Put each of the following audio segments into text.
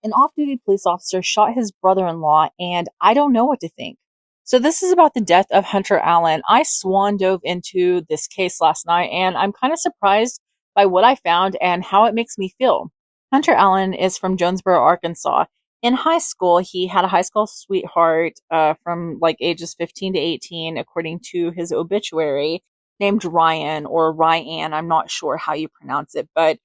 An off duty police officer shot his brother in law, and I don't know what to think. So, this is about the death of Hunter Allen. I swan dove into this case last night, and I'm kind of surprised by what I found and how it makes me feel. Hunter Allen is from Jonesboro, Arkansas. In high school, he had a high school sweetheart from like ages 15 to 18, according to his obituary, named Ryan or Ryan. I'm not sure how you pronounce it, but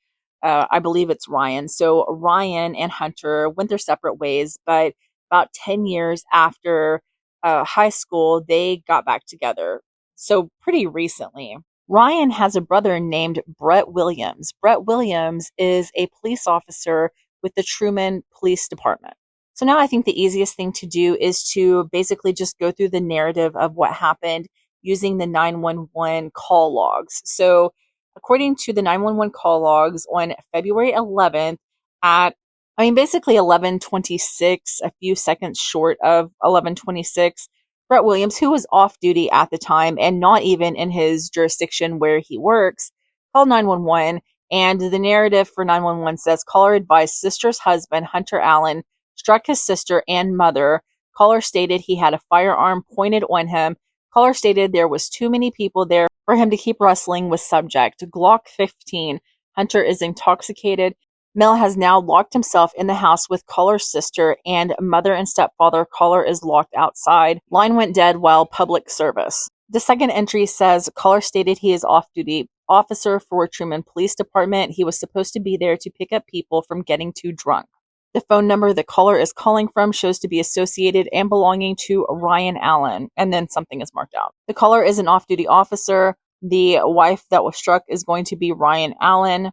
I believe it's Ryan. So Ryan and Hunter went their separate ways, but about 10 years after high school, they got back together. So pretty recently. Ryan has a brother named Brett Williams. Brett Williams is a police officer with the Truman Police Department. So now I think the easiest thing to do is to basically just go through the narrative of what happened using the 911 call logs. So according to the 911 call logs on February 11th at basically 11:26, a few seconds short of 11:26, Brett Williams, who was off duty at the time and not even in his jurisdiction where he works, called 911. And the narrative for 911 says caller advised sister's husband, Hunter Allen, struck his sister and mother. Caller stated he had a firearm pointed on him. Caller stated there was too many people there for him to keep wrestling with subject. Glock 15. Hunter is intoxicated. Mel has now locked himself in the house with caller's sister and mother and stepfather. Caller is locked outside. Line went dead while public service. The second entry says caller stated he is off-duty officer for Truman Police Department. He was supposed to be there to pick up people from getting too drunk. The phone number the caller is calling from shows to be associated and belonging to Ryan Allen, and then something is marked out. The caller is an off-duty officer. The wife that was struck is going to be Ryan Allen.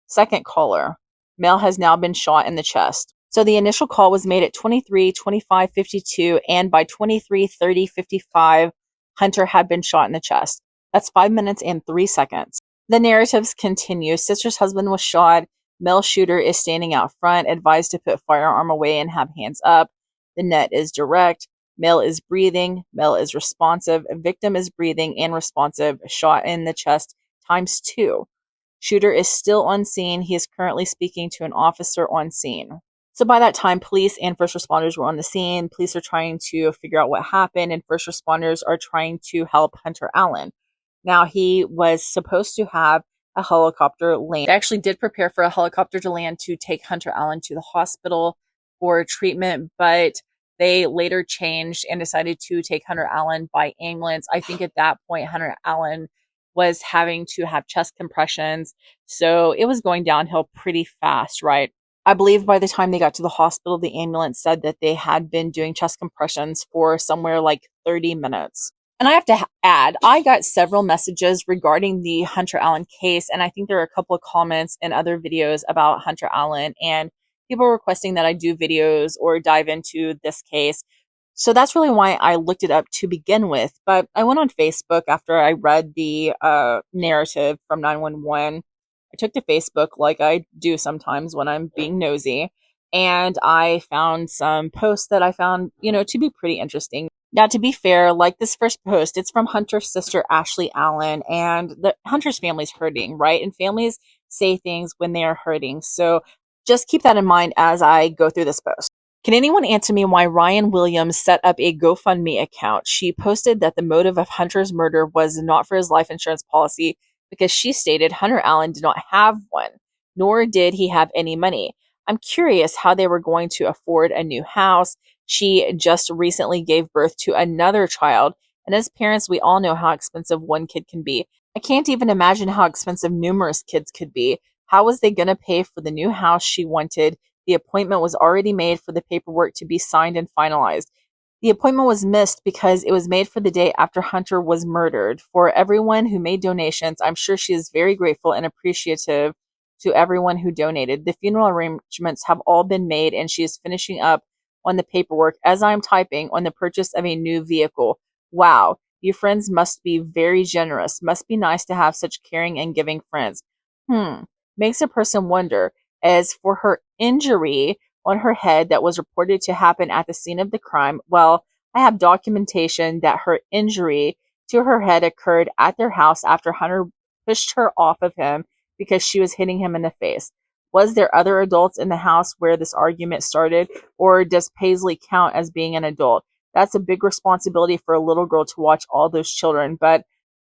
Second caller. Male has now been shot in the chest. So the initial call was made at 23:25:52, and by 23:30:55, Hunter had been shot in the chest. That's 5 minutes and 3 seconds. The narratives continue. Sister's husband was shot. Male shooter is standing out front, advised to put firearm away and have hands up. The net is direct. Male is breathing. Male is responsive. Victim is breathing and responsive. Shot in the chest times 2. Shooter is still on scene. He is currently speaking to an officer on scene. So by that time, police and first responders were on the scene. Police are trying to figure out what happened, and first responders are trying to help Hunter Allen. Now, he was supposed to have a helicopter land. They actually did prepare for a helicopter to land to take Hunter Allen to the hospital for treatment, but they later changed and decided to take Hunter Allen by ambulance. I think at that point, Hunter Allen was having to have chest compressions. So it was going downhill pretty fast, right? I believe by the time they got to the hospital, the ambulance said that they had been doing chest compressions for somewhere like 30 minutes. And I have to add, I got several messages regarding the Hunter Allen case, and I think there are a couple of comments and other videos about Hunter Allen, and people requesting that I do videos or dive into this case. So that's really why I looked it up to begin with. But I went on Facebook after I read the narrative from 911. I took to Facebook like I do sometimes when I'm being nosy. And I found some posts that I found, to be pretty interesting. Now, to be fair, like this first post, it's from Hunter's sister, Ashley Allen, and the Hunter's family's hurting, right? And families say things when they are hurting. So just keep that in mind as I go through this post. Can anyone answer me why Ryan Williams set up a GoFundMe account? She posted that the motive of Hunter's murder was not for his life insurance policy because she stated Hunter Allen did not have one, nor did he have any money. I'm curious how they were going to afford a new house. She just recently gave birth to another child, and as parents, we all know how expensive one kid can be. I can't even imagine how expensive numerous kids could be. How was they going to pay for the new house she wanted? The appointment was already made for the paperwork to be signed and finalized. The appointment was missed because it was made for the day after Hunter was murdered. For everyone who made donations, I'm sure she is very grateful and appreciative to everyone who donated. The funeral arrangements have all been made, and she is finishing up on the paperwork as I'm typing on the purchase of a new vehicle. Wow, you friends must be very generous. Must be nice to have such caring and giving friends. Makes a person wonder. As for her injury on her head that was reported to happen at the scene of the crime, well, I have documentation that her injury to her head occurred at their house after Hunter pushed her off of him because she was hitting him in the face. Was there other adults in the house where this argument started, or does Paisley count as being an adult? That's a big responsibility for a little girl to watch all those children, but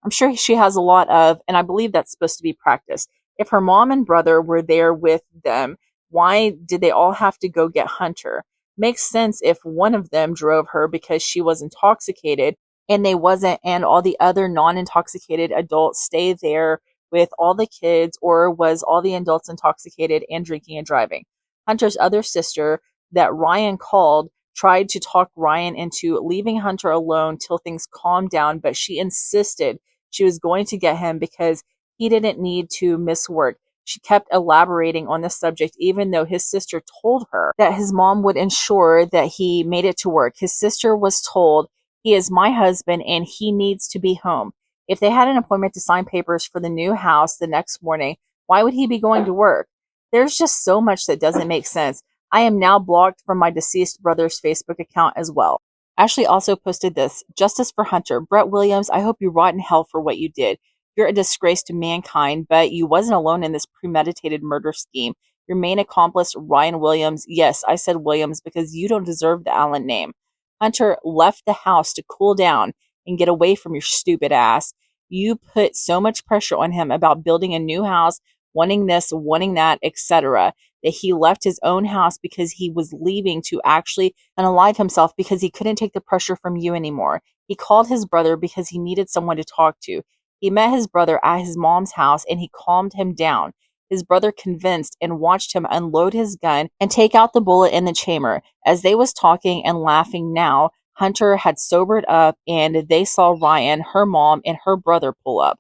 I'm sure she has a lot of, and I believe that's supposed to be practice. If her mom and brother were there with them, why did they all have to go get Hunter? Makes sense if one of them drove her because she was intoxicated and they wasn't, and all the other non-intoxicated adults stay there with all the kids, or was all the adults intoxicated and drinking and driving? Hunter's other sister that Ryan called tried to talk Ryan into leaving Hunter alone till things calmed down, but she insisted she was going to get him because he didn't need to miss work. She kept elaborating on the subject, even though his sister told her that his mom would ensure that he made it to work. His sister was told, "He is my husband and he needs to be home." If they had an appointment to sign papers for the new house the next morning, why would he be going to work? There's just so much that doesn't make sense. I am now blocked from my deceased brother's Facebook account as well. Ashley also posted this: "Justice for Hunter. Brett Williams, I hope you rot in hell for what you did. You're a disgrace to mankind, but you wasn't alone in this premeditated murder scheme. Your main accomplice, Ryan Williams," yes, I said Williams because you don't deserve the Allen name. "Hunter left the house to cool down and get away from your stupid ass. You put so much pressure on him about building a new house, wanting this, wanting that, etc., that he left his own house because he was leaving to actually unalive himself because he couldn't take the pressure from you anymore. He called his brother because he needed someone to talk to. He met his brother at his mom's house and he calmed him down. His brother convinced and watched him unload his gun and take out the bullet in the chamber. As they was talking and laughing now, Hunter had sobered up and they saw Ryan, her mom, and her brother pull up.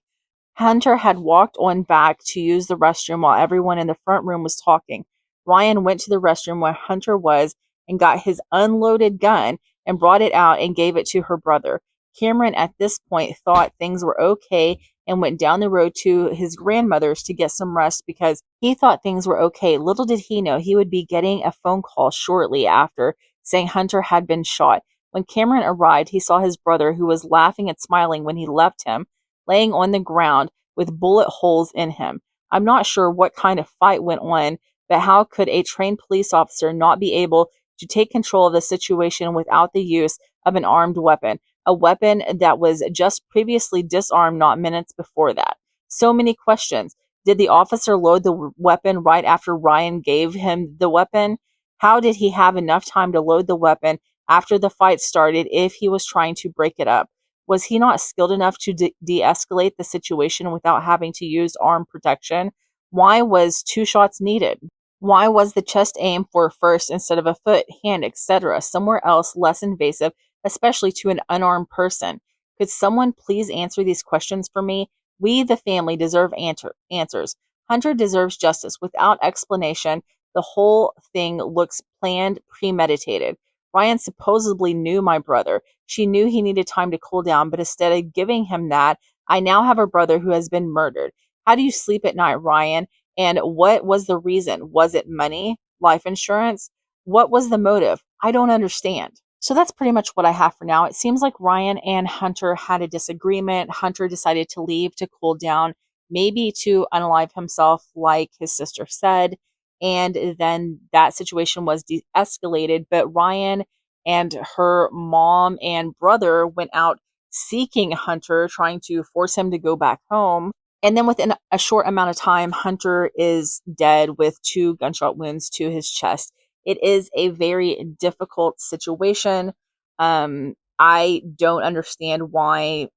Hunter had walked on back to use the restroom while everyone in the front room was talking. Ryan went to the restroom where Hunter was and got his unloaded gun and brought it out and gave it to her brother. Cameron at this point thought things were okay and went down the road to his grandmother's to get some rest because he thought things were okay. Little did he know he would be getting a phone call shortly after saying Hunter had been shot. When Cameron arrived, he saw his brother, who was laughing and smiling when he left him, laying on the ground with bullet holes in him. I'm not sure what kind of fight went on, but how could a trained police officer not be able to take control of the situation without the use of an armed weapon? A weapon that was just previously disarmed not minutes before that. So many questions. Did the officer load the weapon right after Ryan gave him the weapon? How did he have enough time to load the weapon after the fight started if he was trying to break it up? Was he not skilled enough to de-escalate the situation without having to use armed protection? Why was 2 shots needed? Why was the chest aimed for first instead of a foot, hand, etc., somewhere else less invasive, especially to an unarmed person? Could someone please answer these questions for me? We, the family, deserve answers. Hunter deserves justice. Without explanation, the whole thing looks planned, premeditated. Ryan supposedly knew my brother. She knew he needed time to cool down, but instead of giving him that, I now have a brother who has been murdered. How do you sleep at night, Ryan? And what was the reason? Was it money? Life insurance? What was the motive? I don't understand. So that's pretty much what I have for now. It seems like Ryan and Hunter had a disagreement. Hunter decided to leave to cool down, maybe to unalive himself, like his sister said. And then that situation was de escalated. But Ryan and her mom and brother went out seeking Hunter, trying to force him to go back home. And then within a short amount of time, Hunter is dead with 2 gunshot wounds to his chest. It is a very difficult situation. I don't understand why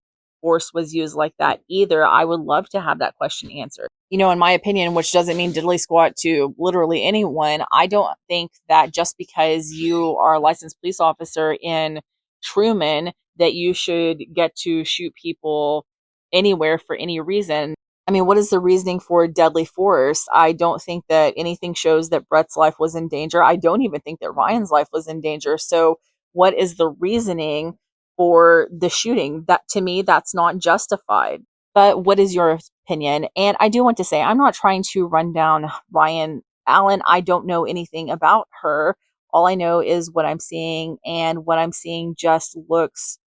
force was used like that either. I would love to have that question answered. In my opinion, which doesn't mean diddly squat to literally anyone, I don't think that just because you are a licensed police officer in Truman that you should get to shoot people anywhere for any reason. I mean, what is the reasoning for deadly force? I don't think that anything shows that Brett's life was in danger. I don't even think that Ryan's life was in danger. So what is the reasoning for the shooting? That, to me, that's not justified. But what is your opinion? And I do want to say, I'm not trying to run down Ryan Allen. I don't know anything about her. All I know is what I'm seeing, and what I'm seeing just looks,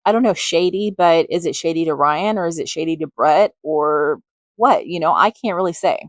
I don't know, shady, but is it shady to Ryan or is it shady to Brett or what? I can't really say.